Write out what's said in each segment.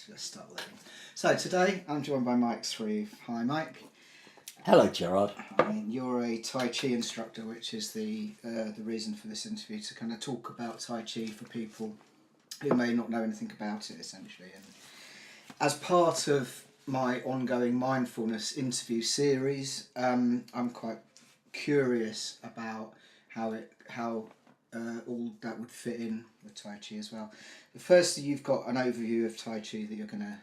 let's start with it. So today I'm joined by Mike Shreeve. Hi, Mike. Hello, Gerard. You're a Tai Chi instructor, which is the reason for this interview, to kind of talk about Tai Chi for people who may not know anything about it, essentially. And as part of my ongoing mindfulness interview series, I'm quite curious about how all that would fit in with Tai Chi as well. But firstly, you've got an overview of Tai Chi that you're going to...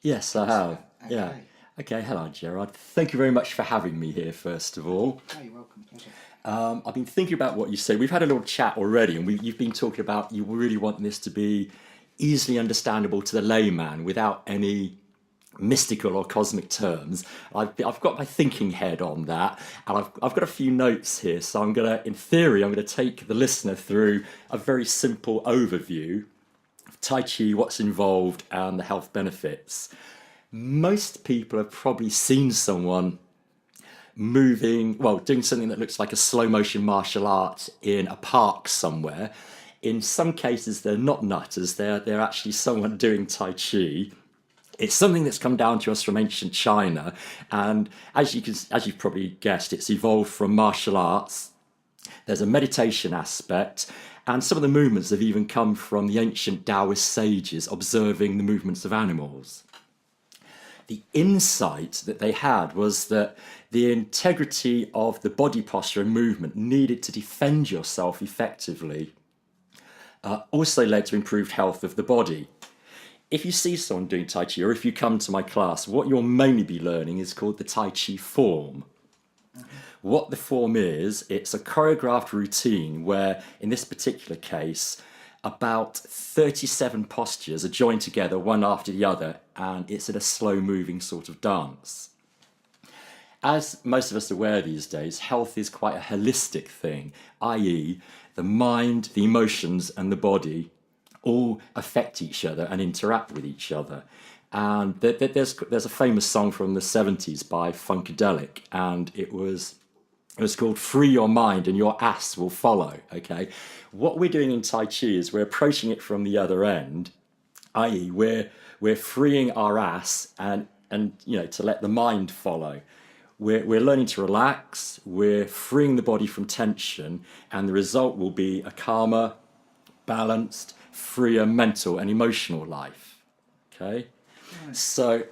Yes, I have. Okay. Yeah. Okay, hello, Gerard. Thank you very much for having me here, first of all. Oh, you're welcome. Pleasure. I've been thinking about what you said. We've had a little chat already, and you've been talking about you really want this to be easily understandable to the layman without any mystical or cosmic terms. I've got my thinking head on that, and I've got a few notes here. So in theory, I'm going to take the listener through a very simple overview of Tai Chi, what's involved, and the health benefits. Most people have probably seen someone doing something that looks like a slow motion martial art in a park somewhere. In some cases, they're not nutters. They're actually someone doing Tai Chi. It's something that's come down to us from ancient China, and as you've probably guessed, it's evolved from martial arts. There's a meditation aspect, and some of the movements have even come from the ancient Taoist sages observing the movements of animals. The insight that they had was that the integrity of the body posture and movement needed to defend yourself effectively also led to improved health of the body. If you see someone doing Tai Chi, or if you come to my class, what you'll mainly be learning is called the Tai Chi form. What the form is, it's a choreographed routine where, in this particular case, about 37 postures are joined together one after the other, and it's in a slow moving sort of dance. As most of us are aware these days, health is quite a holistic thing, i.e. the mind, the emotions and the body all affect each other and interact with each other. And there's a famous song from the 70s by Funkadelic, and it was called Free Your Mind and Your Ass Will Follow, okay? What we're doing in Tai Chi is we're approaching it from the other end, i.e. we're freeing our ass and to let the mind follow. We're learning to relax, we're freeing the body from tension, and the result will be a calmer, balanced, freer mental and emotional life, okay? Right. So,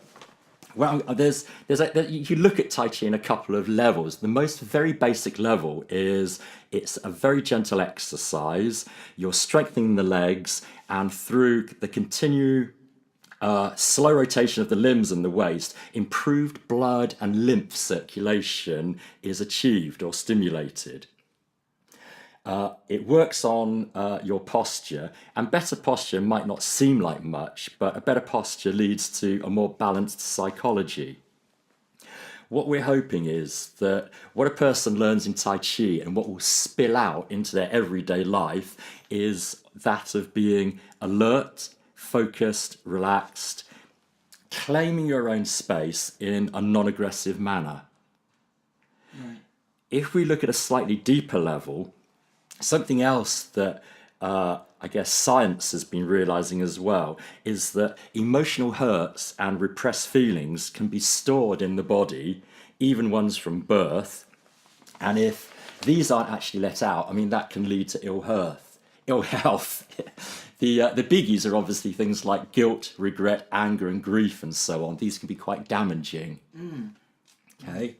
you look at Tai Chi in a couple of levels. The most very basic level is it's a very gentle exercise. You're strengthening the legs, and through the continued slow rotation of the limbs and the waist, improved blood and lymph circulation is achieved or stimulated. It works on your posture, and better posture might not seem like much, but a better posture leads to a more balanced psychology. What we're hoping is that what a person learns in Tai Chi and what will spill out into their everyday life is that of being alert, focused, relaxed, claiming your own space in a non-aggressive manner. Right. If we look at a slightly deeper level, something else that I guess science has been realizing as well is that emotional hurts and repressed feelings can be stored in the body, even ones from birth. And if these aren't actually let out, I mean, that can lead to ill health. The biggies are obviously things like guilt, regret, anger, and grief, and so on. These can be quite damaging. Okay,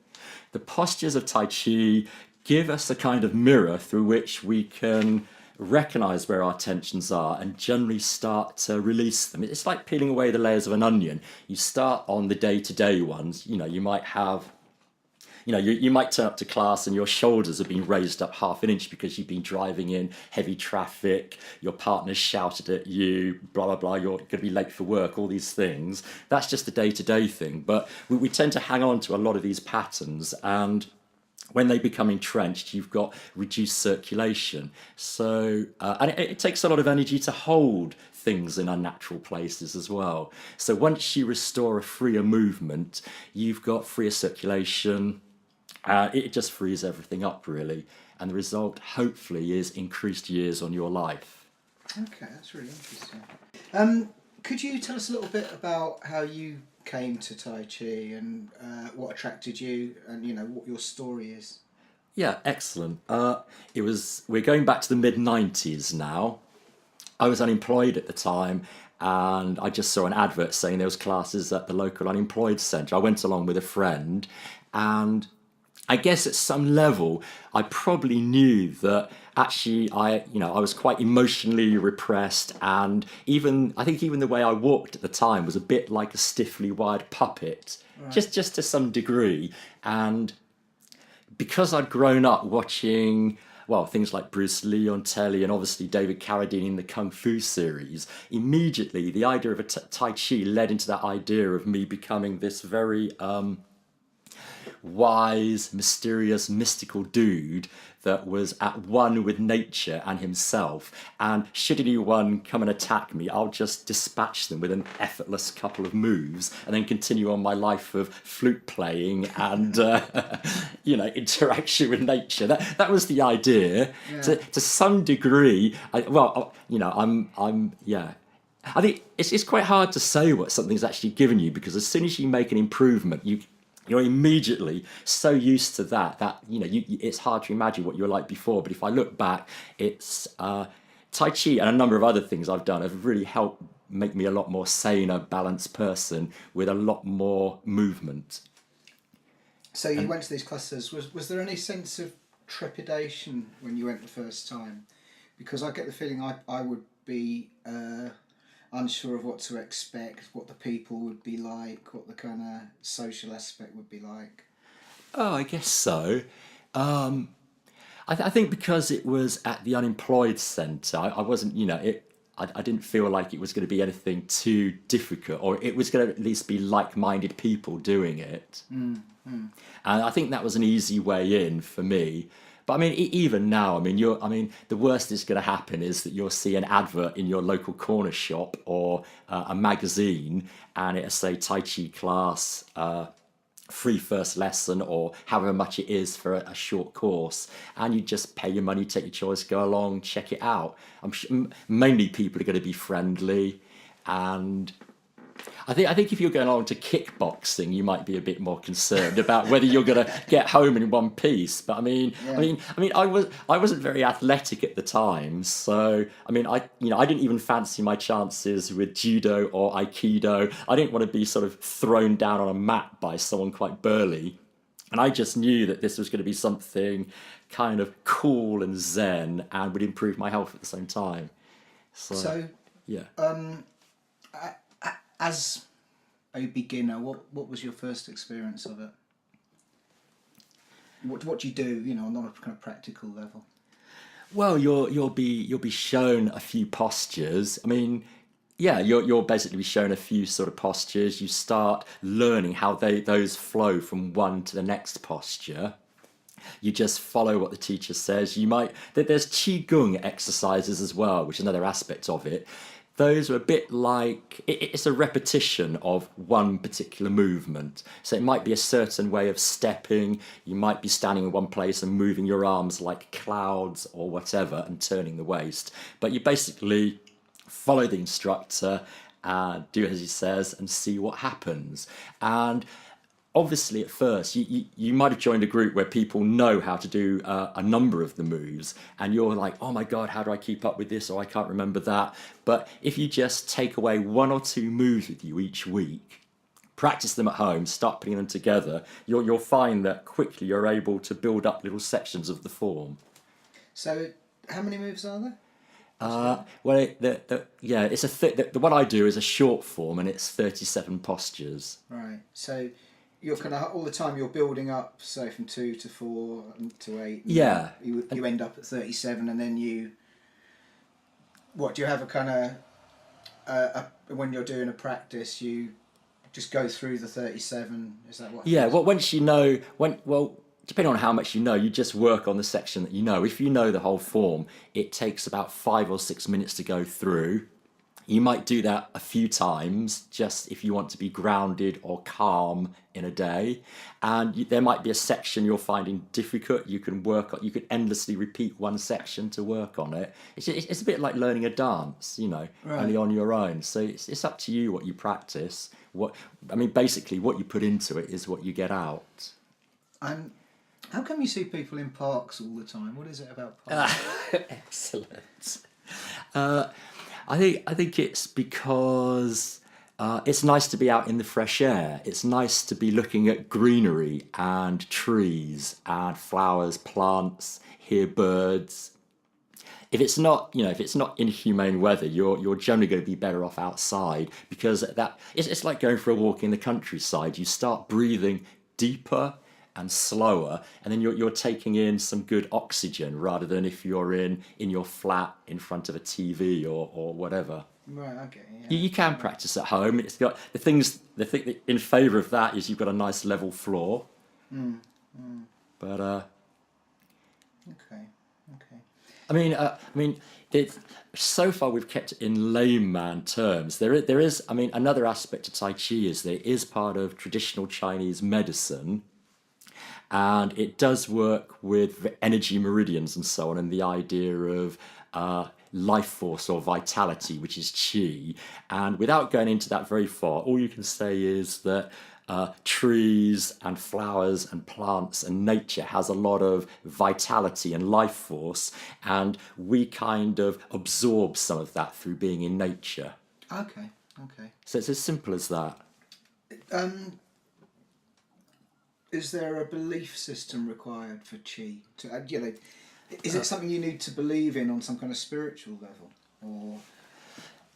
the postures of Tai Chi give us a kind of mirror through which we can recognize where our tensions are and generally start to release them. It's like peeling away the layers of an onion. You start on the day-to-day ones. You might have, you might turn up to class and your shoulders have been raised up half an inch because you've been driving in heavy traffic, your partner's shouted at you, blah, blah, blah, you're going to be late for work, all these things. That's just a day-to-day thing. But we tend to hang on to a lot of these patterns, and when they become entrenched, you've got reduced circulation. So, and it takes a lot of energy to hold things in unnatural places as well. So once you restore a freer movement, you've got freer circulation. It just frees everything up, really. And the result, hopefully, is increased years on your life. Okay, that's really interesting. Could you tell us a little bit about how you came to Tai Chi and what attracted you, and what your story is? Yeah, excellent. We're going back to the mid-90s now. I was unemployed at the time, and I just saw an advert saying there was classes at the local unemployed centre. I went along with a friend, and I guess at some level, I probably knew that actually I was quite emotionally repressed, and I think even the way I walked at the time was a bit like a stiffly wired puppet, Right. just to some degree. And because I'd grown up watching, well, things like Bruce Lee on telly and obviously David Carradine in the Kung Fu series, immediately the idea of a Tai Chi led into that idea of me becoming this very wise, mysterious, mystical dude that was at one with nature and himself. And should anyone come and attack me, I'll just dispatch them with an effortless couple of moves and then continue on my life of flute playing and interaction with nature. That was the idea. Yeah. To some degree. I think it's quite hard to say what something's actually given you, because as soon as you make an improvement, you're immediately so used to that it's hard to imagine what you were like before. But if I look back, it's Tai Chi and a number of other things I've done have really helped make me a lot more saner, balanced person with a lot more movement. So you went to these classes. Was there any sense of trepidation when you went the first time? Because I get the feeling I would be unsure of what to expect, what the people would be like, what the kind of social aspect would be like. Oh, I guess so. I think because it was at the unemployed centre, I wasn't, I didn't feel like it was going to be anything too difficult, or it was going to at least be like-minded people doing it. And I think that was an easy way in for me. But I mean, even now, the worst that's going to happen is that you'll see an advert in your local corner shop or a magazine, and it'll say Tai Chi class, free first lesson, or however much it is for a short course, and you just pay your money, take your choice, go along, check it out. I'm sure mainly people are going to be friendly, and I think if you're going on to kickboxing, you might be a bit more concerned about whether you're going to get home in one piece. But I wasn't very athletic at the time, so I didn't even fancy my chances with judo or aikido. I didn't want to be sort of thrown down on a mat by someone quite burly, and I just knew that this was going to be something kind of cool and zen and would improve my health at the same time. So yeah. As a beginner, what was your first experience of it? What do you do, on a kind of practical level? Well, you'll be shown a few postures. You'll basically be shown a few sort of postures. You start learning how those flow from one to the next posture. You just follow what the teacher says. There's Qigong exercises as well, which is another aspect of it. Those are a bit like, it's a repetition of one particular movement. So it might be a certain way of stepping. You might be standing in one place and moving your arms like clouds or whatever and turning the waist. But you basically follow the instructor, do as he says, and see what happens. And obviously at first you might have joined a group where people know how to do a number of the moves, and you're like, oh my god, how do I keep up with this, or I can't remember that. But if you just take away one or two moves with you each week, practice them at home, start putting them together, you'll find that quickly you're able to build up little sections of the form. So how many moves are there? The one I do is a short form, and it's 37 postures. Right. So you're kind of all the time you're building up, so from 2 to 4 to 8. Yeah. You end up at 37, and then do you have a kind of when you're doing a practice, you just go through the 37? Is that what? Yeah. Well, depending on how much you know, you just work on the section that you know. If you know the whole form, it takes about 5 or 6 minutes to go through. You might do that a few times just if you want to be grounded or calm in a day. And there might be a section you're finding difficult. You can work on, you could endlessly repeat one section to work on it. It's a bit like learning a dance, only on your own. So it's up to you what you practice. Basically what you put into it is what you get out. And how come you see people in parks all the time? What is it about parks? Excellent. I think it's because it's nice to be out in the fresh air. It's nice to be looking at greenery and trees and flowers, plants, hear birds. If it's not inhumane weather, you're generally going to be better off outside, because it's like going for a walk in the countryside. You start breathing deeper and slower, and then you're taking in some good oxygen, rather than if you're in your flat in front of a TV or whatever. Right. Okay. Yeah. You can practice at home. It's got the thing that in favour of that is you've got a nice level floor. But Okay. So far we've kept it in layman terms. There is. Another aspect of Tai Chi is that it is part of traditional Chinese medicine. And it does work with energy meridians and so on, and the idea of life force or vitality, which is qi. And without going into that very far, all you can say is that trees and flowers and plants and nature has a lot of vitality and life force, and we kind of absorb some of that through being in nature. Okay. So it's as simple as that. Is there a belief system required for qi? Is it something you need to believe in on some kind of spiritual level, or?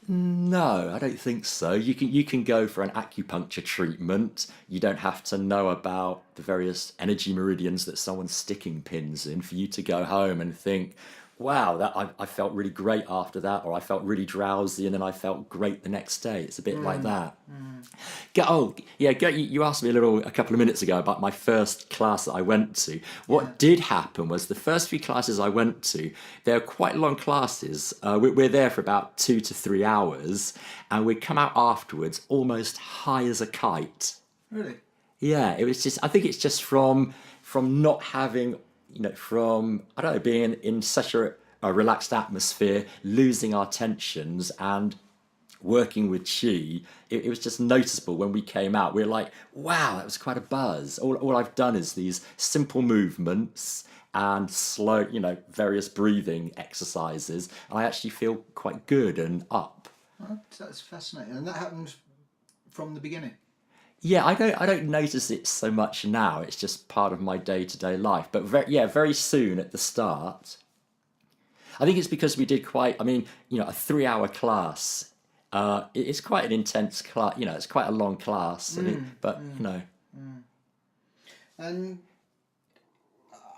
No, I don't think so. You can go for an acupuncture treatment. You don't have to know about the various energy meridians that someone's sticking pins in for you to go home and think, wow, I felt really great after that, or I felt really drowsy and then I felt great the next day. It's a bit like that. You asked me a couple of minutes ago about my first class that I went to. What did happen was the first few classes I went to, they're quite long classes. We're there for about 2 to 3 hours, and we come out afterwards almost high as a kite. Really? Yeah, it was just, I think it's just from not having, from, I don't know, being in such a relaxed atmosphere, losing our tensions and working with qi, it was just noticeable when we came out. We were like, wow, that was quite a buzz. All I've done is these simple movements and slow, various breathing exercises, and I actually feel quite good and up. Well, that's fascinating. And that happened from the beginning? Yeah, I don't notice it so much now. It's just part of my day-to-day life. But very soon at the start, I think it's because we did quite, a 3-hour class. It's quite an intense class. It's quite a long class. And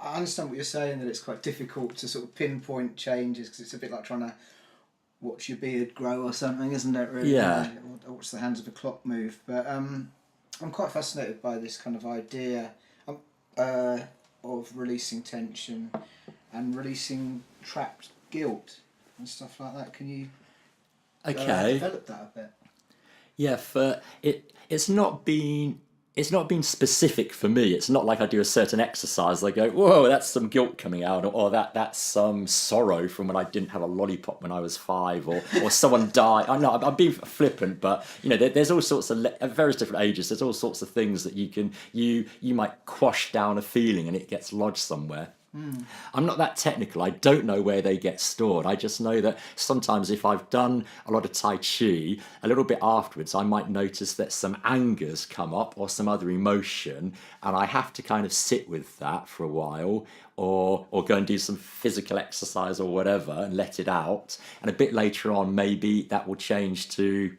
I understand what you're saying, that it's quite difficult to sort of pinpoint changes, because it's a bit like trying to watch your beard grow or something, isn't it? Really? Yeah. Or watch the hands of a clock move. But I'm quite fascinated by this kind of idea of releasing tension and releasing trapped guilt and stuff like that. Can you develop that a bit? Yeah, it's not been specific for me. It's not like I do a certain exercise. I go, whoa, that's some guilt coming out, or that's some sorrow from when I didn't have a lollipop when I was 5, or someone died. I know I'm being flippant, but there's all sorts of at various different ages. There's all sorts of things that you might quash down a feeling and it gets lodged somewhere. I'm not that technical. I don't know where they get stored. I just know that sometimes if I've done a lot of Tai Chi, a little bit afterwards, I might notice that some anger's come up or some other emotion, and I have to kind of sit with that for a while, or go and do some physical exercise or whatever and let it out. And a bit later on, maybe that will change to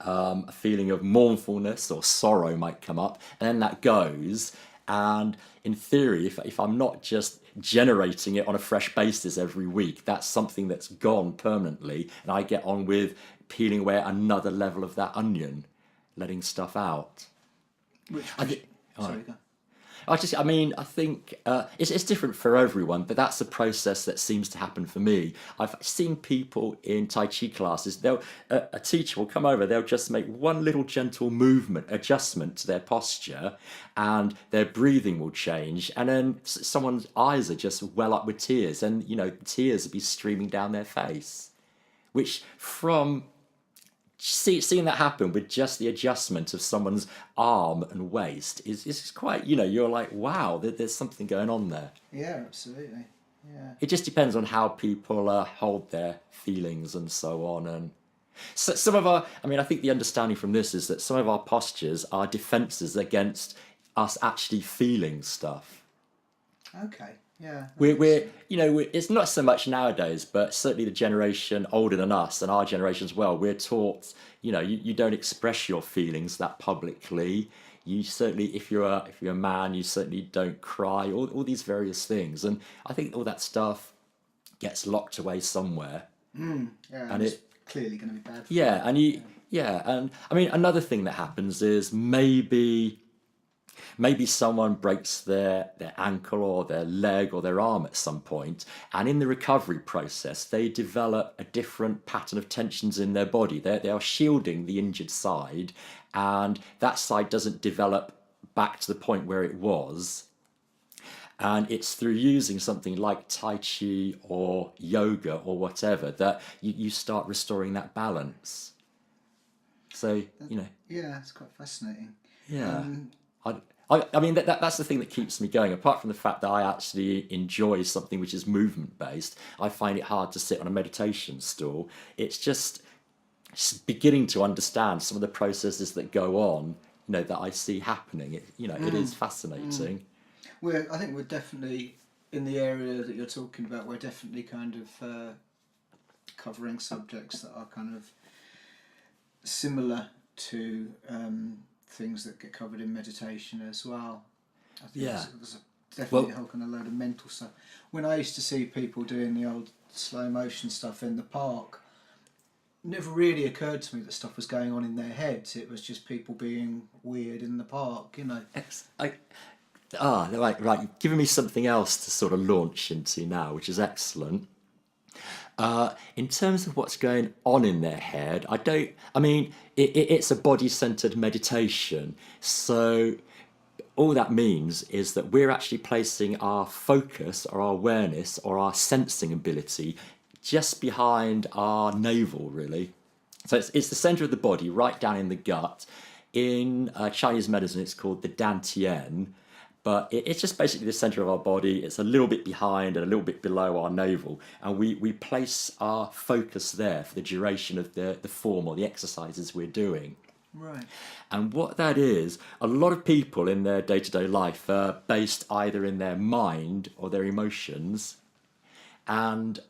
a feeling of mournfulness or sorrow might come up, and then that goes. And in theory, if I'm not just generating it on a fresh basis every week, that's something that's gone permanently, and I get on with peeling away another level of that onion, letting stuff out. Sorry, go. I think it's different for everyone, but that's a process that seems to happen for me. I've seen people in Tai Chi classes, a teacher will come over, they'll just make one little gentle movement, adjustment to their posture, and their breathing will change, and then someone's eyes are just well up with tears, and, tears will be streaming down their face, which from seeing that happen with just the adjustment of someone's arm and waist is quite, you're like, wow, there's something going on there. Yeah, absolutely. Yeah. It just depends on how people hold their feelings and so on. And so some of I think the understanding from this is that some of our postures are defenses against us actually feeling stuff. Okay. Yeah. It's not so much nowadays, but certainly the generation older than us and our generation as well, we're taught, you don't express your feelings that publicly. You certainly, if you're a man, you certainly don't cry, all these various things. And I think all that stuff gets locked away somewhere. Yeah, and it's clearly going to be bad for you. And I mean, another thing that happens is maybe someone breaks their ankle or their leg or their arm at some point, and in the recovery process they develop a different pattern of tensions in their body. They are shielding the injured side, and that side doesn't develop back to the point where it was. And it's through using something like Tai Chi or yoga or whatever that you start restoring that balance. So, Yeah, it's quite fascinating. Yeah. I mean, that's the thing that keeps me going. Apart from the fact that I actually enjoy something which is movement-based, I find it hard to sit on a meditation stool. It's just beginning to understand some of the processes that go on, that I see happening. It is fascinating. I think we're definitely, in the area that you're talking about, we're definitely kind of covering subjects that are kind of similar to things that get covered in meditation as well. I think there's definitely a whole kind of load of mental stuff. When I used to see people doing the old slow motion stuff in the park, it never really occurred to me that stuff was going on in their heads. It was just people being weird in the park, Right. You've given me something else to sort of launch into now, which is excellent. In terms of what's going on in their head, it's a body-centered meditation. So all that means is that we're actually placing our focus or our awareness or our sensing ability just behind our navel, really. So it's the center of the body, right down in the gut. In Chinese medicine, it's called the Dantian. But it's just basically the center of our body. It's a little bit behind and a little bit below our navel. And we place our focus there for the duration of the form or the exercises we're doing. Right. And what that is, a lot of people in their day-to-day life are based either in their mind or their emotions. And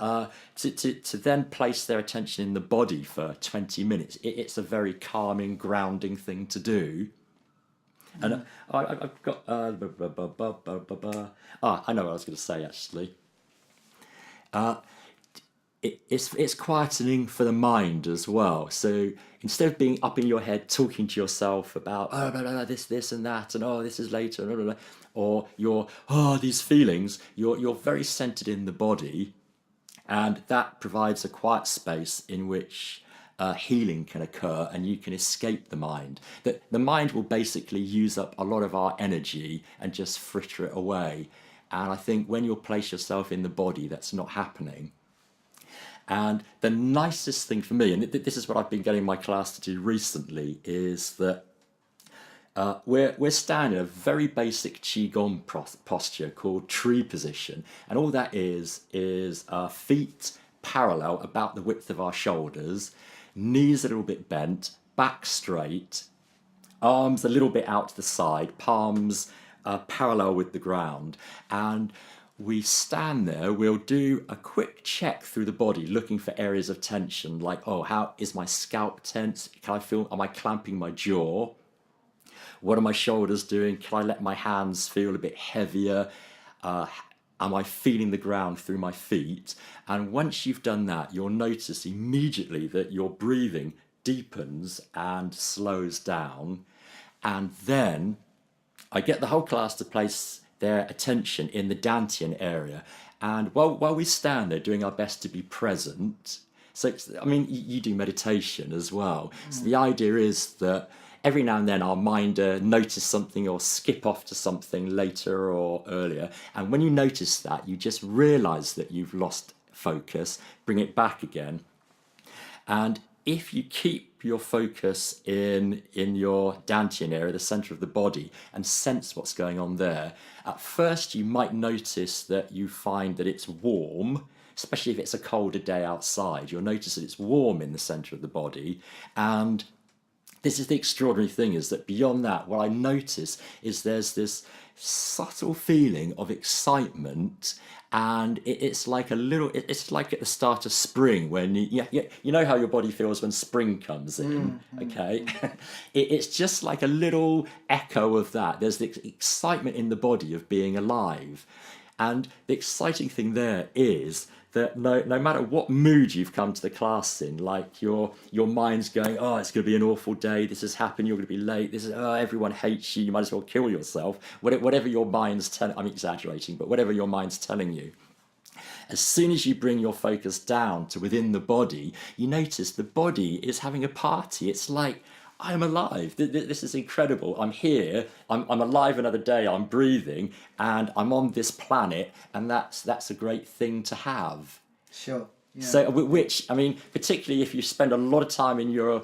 to then place their attention in the body for 20 minutes, it's a very calming, grounding thing to do. And I've got I know what I was going to say actually. It's quietening for the mind as well. So instead of being up in your head talking to yourself about this and that and this is later or these feelings, you're very centered in the body, and that provides a quiet space in which healing can occur, and you can escape the mind. The mind will basically use up a lot of our energy and just fritter it away. And I think when you place yourself in the body, that's not happening. And the nicest thing for me, and this is what I've been getting my class to do recently, is that we're standing in a very basic Qigong posture called tree position. And all that is feet parallel about the width of our shoulders, knees a little bit bent, back straight, arms a little bit out to the side, palms parallel with the ground. And we stand there, we'll do a quick check through the body, looking for areas of tension, like, how is my scalp tense? Am I clamping my jaw? What are my shoulders doing? Can I let my hands feel a bit heavier? Am I feeling the ground through my feet? And once you've done that, you'll notice immediately that your breathing deepens and slows down. And then I get the whole class to place their attention in the dantian area, and while we stand there doing our best to be present. So, I mean, you do meditation as well. So the idea is that every now and then our mind notice something or skip off to something later or earlier. And when you notice that, you just realize that you've lost focus, bring it back again. And if you keep your focus in your dantian area, the center of the body, and sense what's going on there, at first you might notice that you find that it's warm, especially if it's a colder day outside. You'll notice that it's warm in the center of the body. And this is the extraordinary thing, is that beyond that, what I notice is there's this subtle feeling of excitement, and it's like it's like at the start of spring when you know how your body feels when spring comes in, okay? It's just like a little echo of that. There's the excitement in the body of being alive. And the exciting thing there is that no matter what mood you've come to the class in, like your mind's going, oh, it's going to be an awful day, this has happened, you're going to be late, this is, oh, everyone hates you, you might as well kill yourself, whatever your mind's telling, I'm exaggerating, but whatever your mind's telling you. As soon as you bring your focus down to within the body, you notice the body is having a party. It's like, I'm alive. This is incredible. I'm here. I'm alive another day. I'm breathing, and I'm on this planet, and that's a great thing to have. Sure. Yeah. So, which, I mean, particularly if you spend a lot of time in your,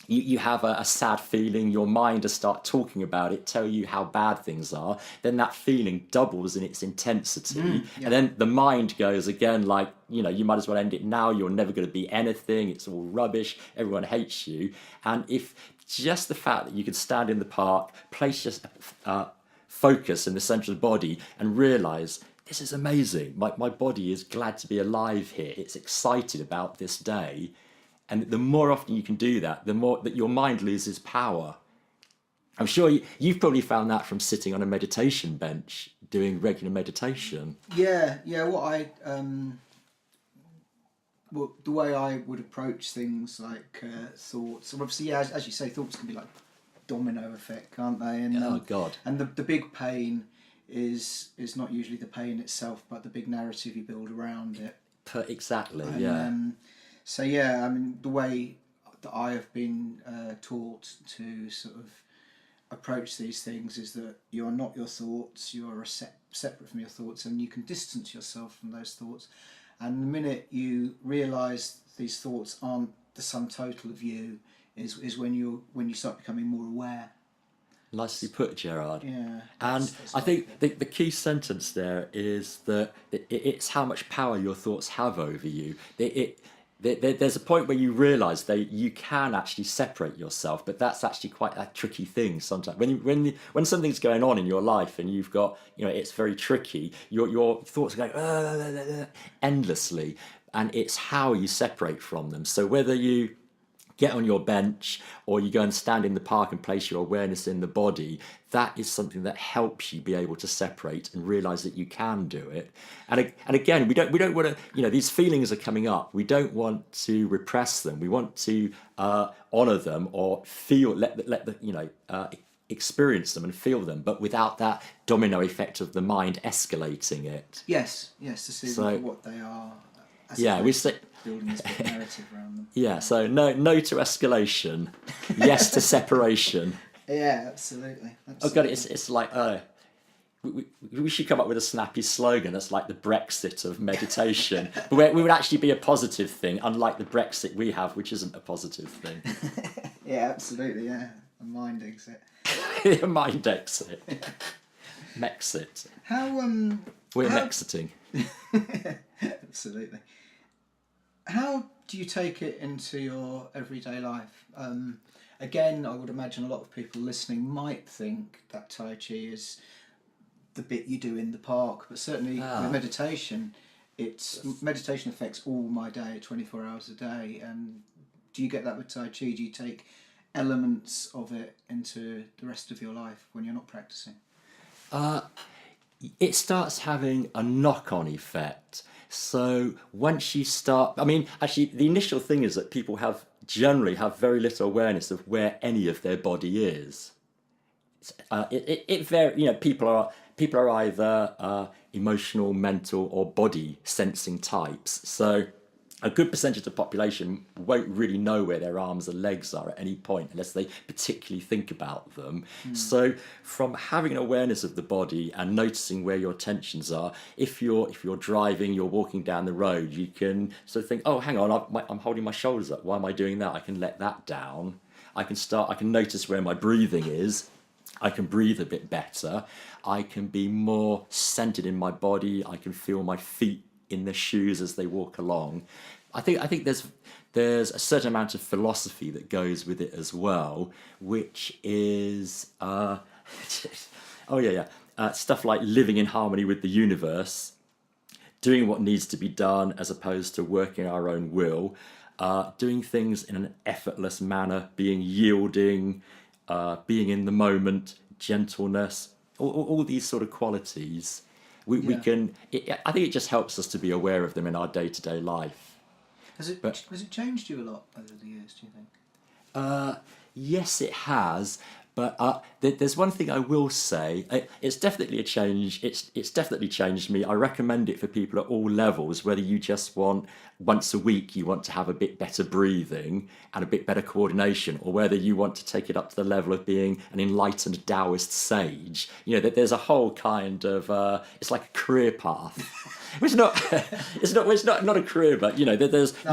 you have a sad feeling, your mind will start talking about it, tell you how bad things are, then that feeling doubles in its intensity. And then the mind goes again like, you might as well end it now, you're never going to be anything, it's all rubbish, everyone hates you. And if just the fact that you could stand in the park, place your focus in the centre of the body and realise, this is amazing, my body is glad to be alive here, it's excited about this day. And the more often you can do that, the more that your mind loses power. I'm sure you've probably found that from sitting on a meditation bench, doing regular meditation. Yeah. What the way I would approach things like thoughts, and obviously, yeah, as you say, thoughts can be like domino effect, can't they? And, oh God! And the big pain is not usually the pain itself, but the big narrative you build around it. Exactly. And, yeah. So yeah, I mean, the way that I have been taught to sort of approach these things is that you're not your thoughts, you're separate from your thoughts, and you can distance yourself from those thoughts. And the minute you realise these thoughts aren't the sum total of you is when you start becoming more aware. Nicely put, Gerard. Yeah. And I think the key sentence there is that it's how much power your thoughts have over you. There's a point where you realise that you can actually separate yourself, but that's actually quite a tricky thing sometimes. When something's going on in your life and you've got, it's very tricky, your thoughts are going endlessly, and it's how you separate from them. So whether you get on your bench or you go and stand in the park and place your awareness in the body, that is something that helps you be able to separate and realize that you can do it. And again, we don't want to, these feelings are coming up, we don't want to repress them, we want to honor them or let the experience them and feel them, but without that domino effect of the mind escalating it. Yes, to see them for what they are. Yeah, we say building this big narrative around them. Yeah, so no to escalation, yes to separation. Yeah, absolutely. Oh God, it's like we should come up with a snappy slogan that's like the Brexit of meditation, but we would actually be a positive thing, unlike the Brexit we have, which isn't a positive thing. Yeah, absolutely. Yeah, a mind exit. A mind exit. Mexit. We're Mexiting. Absolutely. How do you take it into your everyday life? Again, I would imagine a lot of people listening might think that Tai Chi is the bit you do in the park, but certainly with meditation, meditation affects all my day, 24 hours a day. And do you get that with Tai Chi? Do you take elements of it into the rest of your life when you're not practicing? It starts having a knock-on effect. So once you start, actually the initial thing is that people generally have very little awareness of where any of their body is. it varies. You know, people are either emotional, mental, or body sensing types. So a good percentage of the population won't really know where their arms and legs are at any point unless they particularly think about them. So from having an awareness of the body and noticing where your tensions are, if you're driving, you're walking down the road, you can sort of think, oh, hang on, I'm holding my shoulders up. Why am I doing that? I can let that down. I can notice where my breathing is. I can breathe a bit better. I can be more centered in my body. I can feel my feet in the shoes as they walk along. I think there's a certain amount of philosophy that goes with it as well, which is stuff like living in harmony with the universe, doing what needs to be done as opposed to working our own will, doing things in an effortless manner, being yielding, being in the moment, gentleness, all these sort of qualities. We can. I think it just helps us to be aware of them in our day-to-day life. Has it changed you a lot over the years, do you think? Yes, it has. But there's one thing I will say. It's definitely a change. It's definitely changed me. I recommend it for people at all levels, whether you just want once a week, you want to have a bit better breathing and a bit better coordination, or whether you want to take it up to the level of being an enlightened Taoist sage. You know, that there's a whole kind of, it's like a career path. It's not a career, but you know,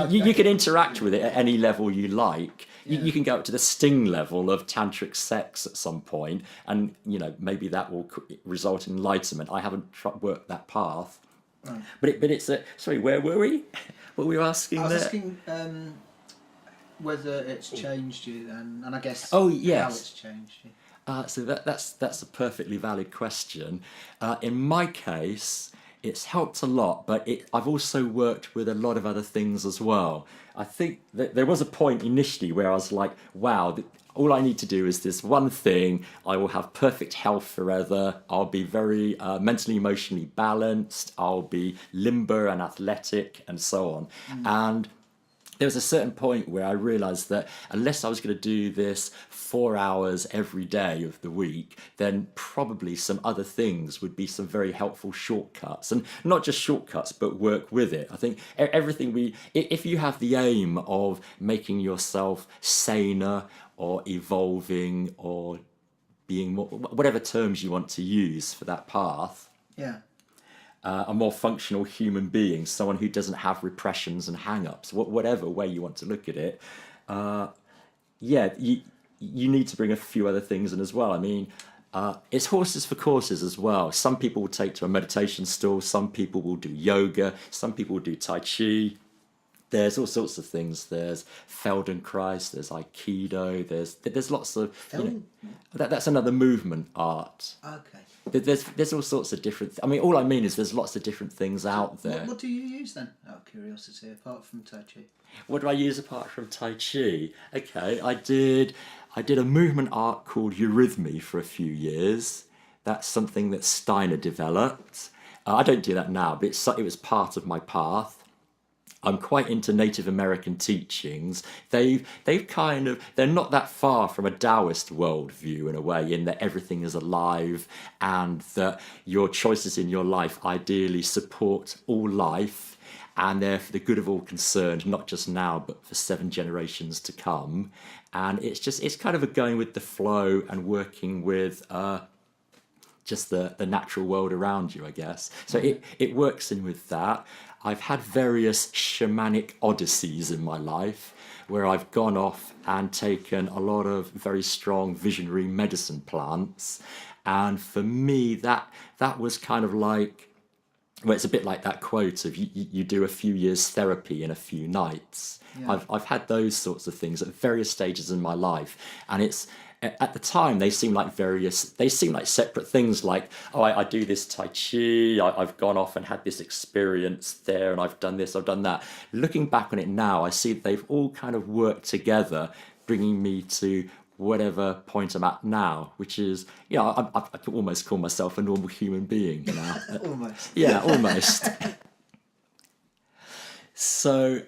you can interact with it at any level you like. You can go up to the sting level of tantric sex at some point, and you know, maybe that will result in enlightenment. I haven't worked that path, right. but it's a sorry. Where were we? What were you asking? I was asking whether it's changed you, and I guess how it's changed you. So that's a perfectly valid question. In my case, it's helped a lot, but I've also worked with a lot of other things as well. I think that there was a point initially where I was like, wow, all I need to do is this one thing. I will have perfect health forever. I'll be very mentally, emotionally balanced. I'll be limber and athletic and so on. And there was a certain point where I realized that unless I was going to do this 4 hours every day of the week, then probably some other things would be some very helpful shortcuts. And not just shortcuts, but work with it. I think everything if you have the aim of making yourself saner or evolving or being more, whatever terms you want to use for that path. Yeah. A more functional human being, someone who doesn't have repressions and hang-ups, whatever way you want to look at it. You need to bring a few other things in as well. I mean, it's horses for courses as well. Some people will take to a meditation stool, some people will do yoga, some people will do Tai Chi. There's all sorts of things. There's Feldenkrais, there's Aikido, there's lots of... that's another movement art. Okay. There's all sorts of different... I mean, all I mean is there's lots of different things out there. What do you use then, out of curiosity, apart from Tai Chi? What do I use apart from Tai Chi? Okay, I did a movement art called Eurythmy for a few years. That's something that Steiner developed. I don't do that now, but it was part of my path. I'm quite into Native American teachings. They're not that far from a Taoist worldview in a way, in that everything is alive and that your choices in your life ideally support all life and they're for the good of all concerned, not just now, but for 7 generations to come. And it's kind of a going with the flow and working with just the natural world around you, I guess. So it works in with that. I've had various shamanic odysseys in my life where I've gone off and taken a lot of very strong visionary medicine plants. And for me, that was kind of like, well, it's a bit like that quote of you do a few years therapy in a few nights. Yeah. I've had those sorts of things at various stages in my life. And it's, at the time, they seem like separate things, like, oh, I do this Tai Chi, I've gone off and had this experience there, and I've done this, I've done that. Looking back on it now, I see that they've all kind of worked together, bringing me to whatever point I'm at now, which is, I could almost call myself a normal human being now. Almost. Yeah, almost. So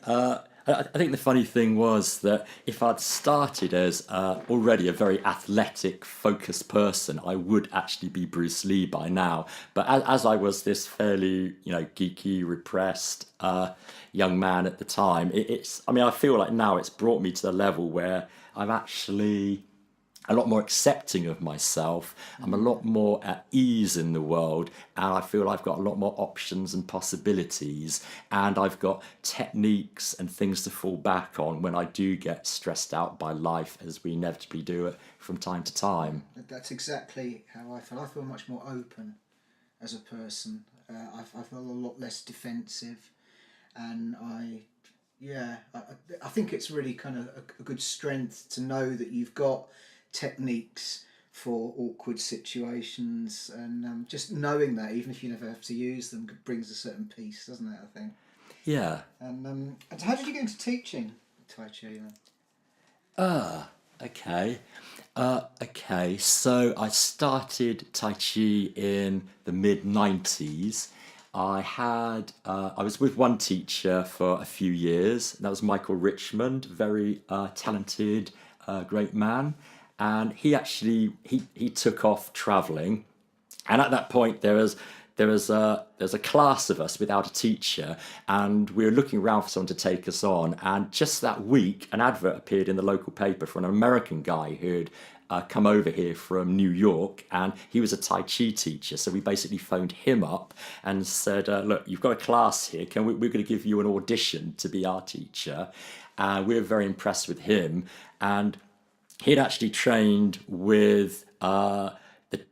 I think the funny thing was that if I'd started as already a very athletic, focused person, I would actually be Bruce Lee by now. But as I was this fairly, geeky, repressed young man at the time, I mean, I feel like now it's brought me to the level where I'm actually a lot more accepting of myself. I'm a lot more at ease in the world, and I feel I've got a lot more options and possibilities, and I've got techniques and things to fall back on when I do get stressed out by life, as we inevitably do it from time to time. That's exactly how I feel. I feel much more open as a person. I feel a lot less defensive, and I think it's really kind of a good strength to know that you've got techniques for awkward situations, and just knowing that, even if you never have to use them, brings a certain peace, doesn't it? I think. Yeah. And how did you get into teaching Tai Chi then? Okay. So I started Tai Chi in the mid-90s. I was with one teacher for a few years. That was Michael Richmond, very talented, great man. And he took off traveling, and at that point there's a class of us without a teacher, and we were looking around for someone to take us on. And just that week, an advert appeared in the local paper for an American guy who'd come over here from New York, and he was a Tai Chi teacher. So we basically phoned him up and said, look, you've got a class here. We're going to give you an audition to be our teacher. And we were very impressed with him. And he'd actually trained with the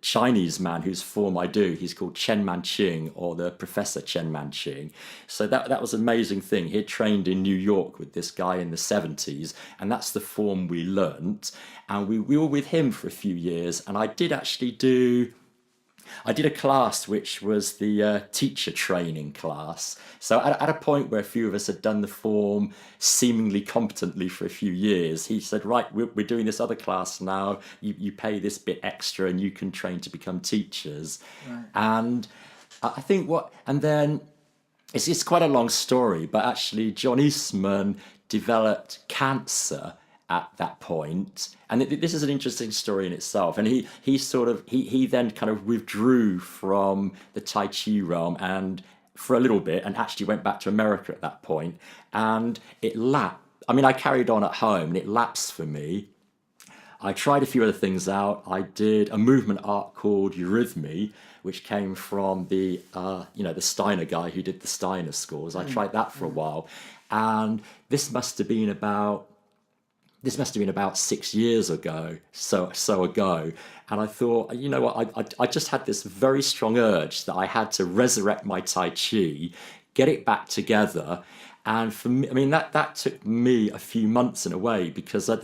Chinese man whose form I do. He's called Chen Manqing, or the Professor Chen Manqing. So that was an amazing thing. He'd trained in New York with this guy in the 70s, and that's the form we learnt. And we were with him for a few years, and I did a class which was the teacher training class. So at a point where a few of us had done the form seemingly competently for a few years, he said, right, we're doing this other class now. You pay this bit extra and you can train to become teachers. Right. And I think then it's quite a long story, but actually John Eastman developed cancer at that point, and this is an interesting story in itself. And he then kind of withdrew from the Tai Chi realm and for a little bit, and actually went back to America at that point. And it lapsed. I mean, I carried on at home, and it lapsed for me. I tried a few other things out. I did a movement art called Eurythmy, which came from the Steiner guy who did the Steiner schools. I tried that for a while, and this must have been about 6 years ago, so ago. And I thought, you know what, I just had this very strong urge that I had to resurrect my Tai Chi, get it back together. And for me, I mean, that took me a few months in a way, because I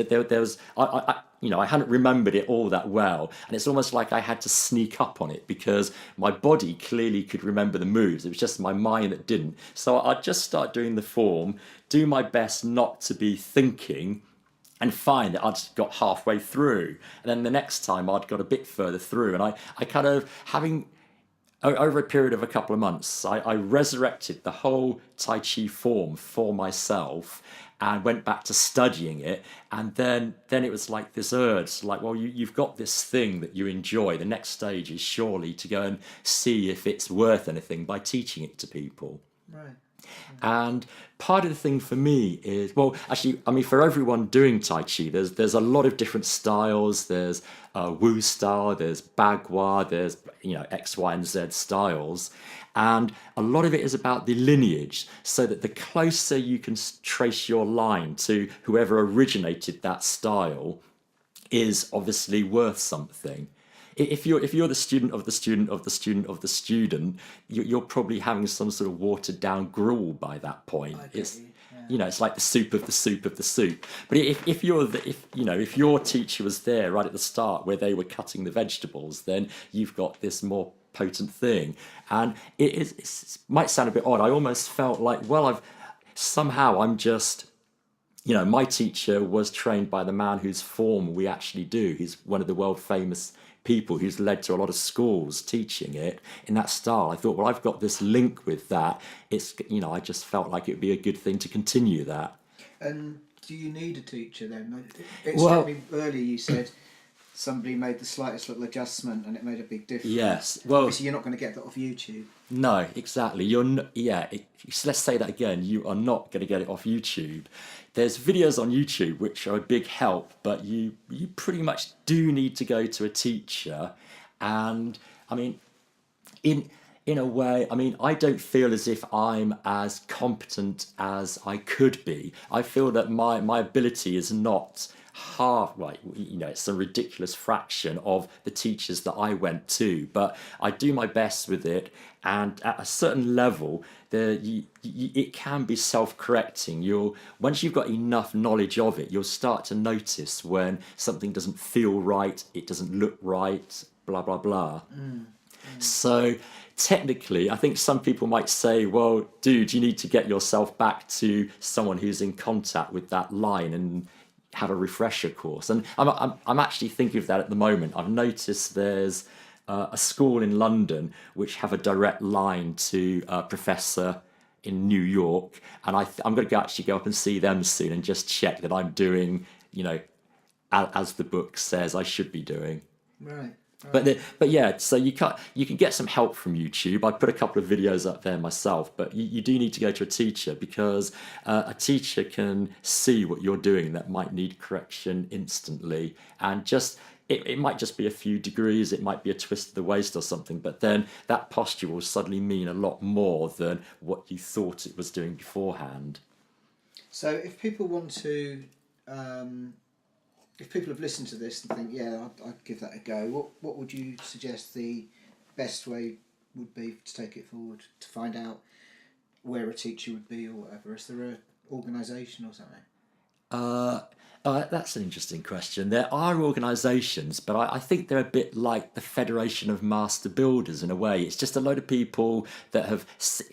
hadn't remembered it all that well. And it's almost like I had to sneak up on it, because my body clearly could remember the moves. It was just my mind that didn't. So I'd just start doing the form, do my best not to be thinking, and find that I'd got halfway through. And then the next time I'd got a bit further through. And I kind of, over a period of a couple of months, I resurrected the whole Tai Chi form for myself and went back to studying it. And then it was like this urge, like, well, you've got this thing that you enjoy. The next stage is surely to go and see if it's worth anything by teaching it to people. Right. And part of the thing for me is, well, actually, I mean, for everyone doing Tai Chi, there's a lot of different styles. There's Wu style, there's Bagua, there's X, Y, and Z styles, and a lot of it is about the lineage. So that the closer you can trace your line to whoever originated that style is obviously worth something. If you're the student of the student of the student of the student, you're probably having some sort of watered down gruel by that point. It's like the soup of the soup of the soup. But if your teacher was there right at the start where they were cutting the vegetables, then you've got this more potent thing. And it might sound a bit odd. I almost felt like, well, I'm just. My teacher was trained by the man whose form we actually do. He's one of the world famous people who's led to a lot of schools teaching it in that style. I thought, well, I've got this link with that. I just felt like it would be a good thing to continue that. And do you need a teacher then? It Well, struck me earlier you said somebody made the slightest little adjustment and it made a big difference. yes. Well, Obviously you're not going to get that off YouTube. no, exactly. You're let's say that again. You are not going to get it off YouTube. There's videos on YouTube which are a big help, but you pretty much do need to go to a teacher. And I mean, in a way, I mean, I don't feel as if I'm as competent as I could be. I feel that my ability is not half right. You know, it's a ridiculous fraction of the teachers that I went to, but I do my best with it. And at a certain level, it can be self-correcting. Once you've got enough knowledge of it, you'll start to notice when something doesn't feel right, it doesn't look right, blah blah blah. So technically, I think some people might say, well, dude, you need to get yourself back to someone who's in contact with that line and have a refresher course. And I'm actually thinking of that at the moment. I've noticed there's a school in London which have a direct line to a professor in New York. And I'm going to actually go up and see them soon and just check that I'm doing, you know, as the book says I should be doing. Right. But yeah, so you can get some help from YouTube. I put a couple of videos up there myself, but you do need to go to a teacher because a teacher can see what you're doing that might need correction instantly, and it might just be a few degrees, it might be a twist of the waist or something, but then that posture will suddenly mean a lot more than what you thought it was doing beforehand. So if people want to if people have listened to this and think, yeah, I'd give that a go, what would you suggest the best way would be to take it forward, to find out where a teacher would be or whatever? Is there an organisation or something? That's an interesting question. There are organisations, but I think they're a bit like the Federation of Master Builders in a way. It's just a load of people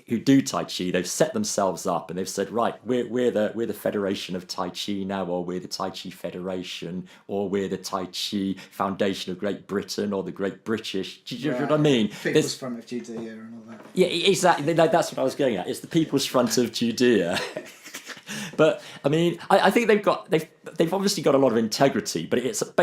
who do Tai Chi. They've set themselves up and they've said, right, we're the Federation of Tai Chi now, or we're the Tai Chi Federation, or we're the Tai Chi Foundation of Great Britain, or the Great British. Do you know what I mean? People's Front of Judea and all that. Yeah, exactly. That's what I was getting at. It's the People's Front of Judea. But I mean, I think they've obviously got a lot of integrity, but it's a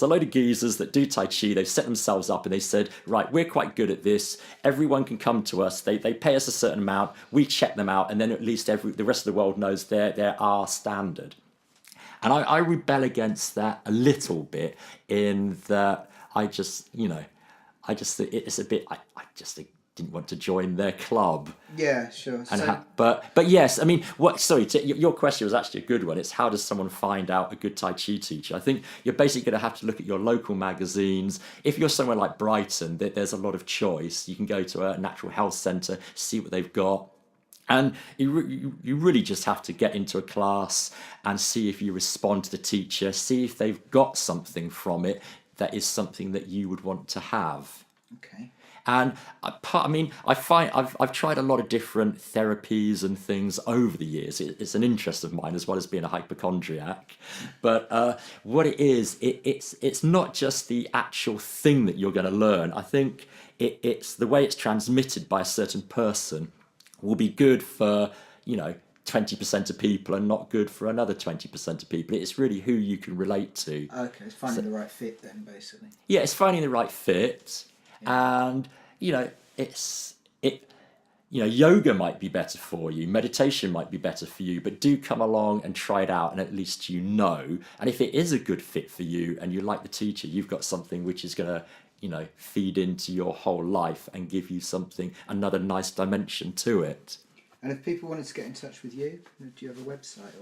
load of geezers that do Tai Chi. They've set themselves up and they said, right, we're quite good at this. Everyone can come to us. They pay us a certain amount. We check them out, and then at least the rest of the world knows they're our standard. And I rebel against that a little bit in that I just it's a bit. I just think didn't want to join their club. Yeah, sure. But yes, I mean, your question was actually a good one. It's how does someone find out a good Tai Chi teacher? I think you're basically going to have to look at your local magazines. If you're somewhere like Brighton, there's a lot of choice. You can go to a natural health centre, see what they've got. And you really just have to get into a class and see if you respond to the teacher, see if they've got something from it that is something that you would want to have. Okay. And I find I've tried a lot of different therapies and things over the years. It's an interest of mine as well as being a hypochondriac. But what it is, it's not just the actual thing that you're going to learn. I think it's the way it's transmitted by a certain person will be good for 20% of people and not good for another 20% of people. It's really who you can relate to. Okay, it's finding the right fit then, basically. Yeah, it's finding the right fit. And yoga might be better for you, meditation might be better for you, but do come along and try it out, and at least you know. And if it is a good fit for you and you like the teacher, you've got something which is going to feed into your whole life and give you another nice dimension to it. And if people wanted to get in touch with you, do you have a website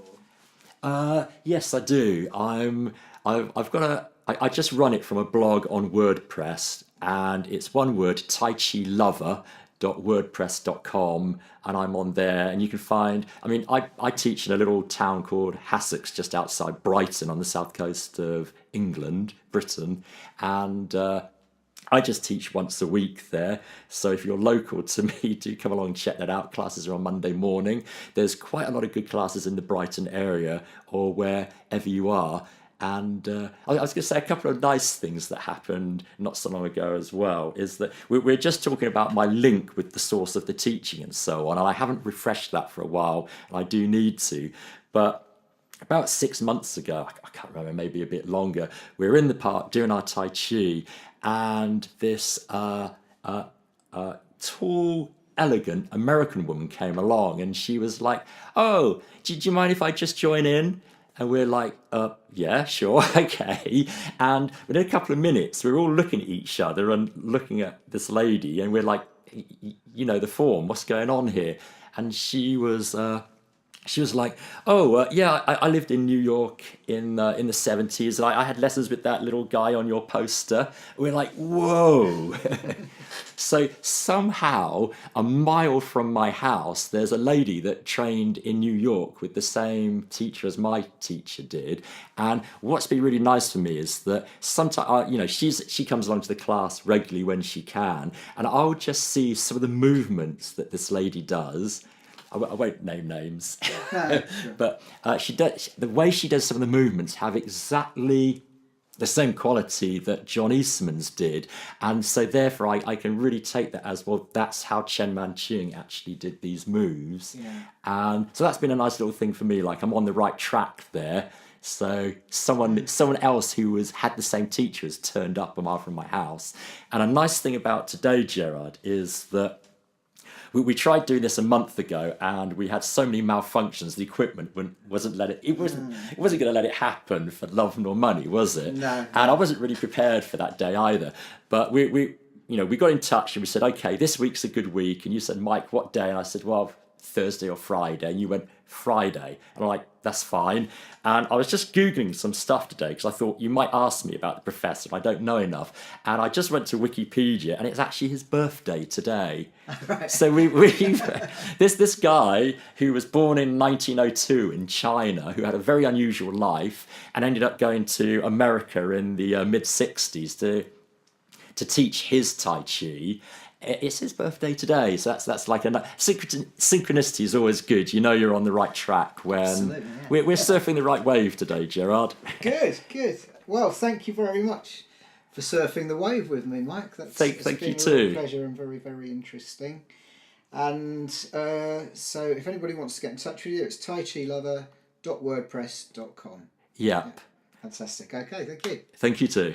or? Yes, I do. I just run it from a blog on WordPress, and it's one word, taichilover.wordpress.com, and I'm on there, and you can find, I teach in a little town called Hassocks just outside Brighton on the south coast of England, Britain, and I just teach once a week there. So if you're local to me, do come along and check that out. Classes are on Monday morning. There's quite a lot of good classes in the Brighton area or wherever you are. And I was going to say a couple of nice things that happened not so long ago as well, is that we're just talking about my link with the source of the teaching and so on. And I haven't refreshed that for a while, and I do need to. But about 6 months ago, I can't remember, maybe a bit longer, we were in the park doing our Tai Chi, and this tall, elegant American woman came along, and she was like, "Oh, do you mind if I just join in?" And we're like, yeah, sure, okay. And within a couple of minutes, we were all looking at each other and looking at this lady, and we're like, you know the form, what's going on here? And she was like, "Oh, yeah, I lived in New York in the 70s. And I had lessons with that little guy on your poster." We're like, "Whoa!" So somehow, a mile from my house, there's a lady that trained in New York with the same teacher as my teacher did. And what's been really nice for me is that sometimes, you know, she comes along to the class regularly when she can, and I'll just see some of the movements that this lady does. I won't name names, Sure. but she does, the way she does some of the movements have exactly the same quality that John Eastman's did, and so therefore I can really take that as, well, that's how Chen Manchung actually did these moves. Yeah. And so that's been a nice little thing for me, like I'm on the right track there. So someone else who had the same teacher has turned up a mile from my house. And a nice thing about today, Gerard, is that we tried doing this a month ago, and we had so many malfunctions. The equipment wasn't going to let it happen for love nor money, was it? No. And I wasn't really prepared for that day either. But we got in touch and we said, okay, this week's a good week. And you said, "Mike, what day?" And I said, "Well, Thursday or Friday." And you went, "Friday." And I'm like, "That's fine." And I was just Googling some stuff today because I thought you might ask me about the professor. I don't know enough. And I just went to Wikipedia, and it's actually his birthday today. Right. So this guy who was born in 1902 in China, who had a very unusual life and ended up going to America in the mid-60s to teach his Tai Chi. It's his birthday today, so that's like synchronicity is always good. You know you're on the right track when Absolutely, yeah. we're surfing the right wave today, Gerard. Good. Well, thank you very much for surfing the wave with me, Mike. Thank been you a too. real pleasure and very, very interesting. And so if anybody wants to get in touch with you, it's taichilover.wordpress.com. Yep. Fantastic. Okay, thank you. Thank you too.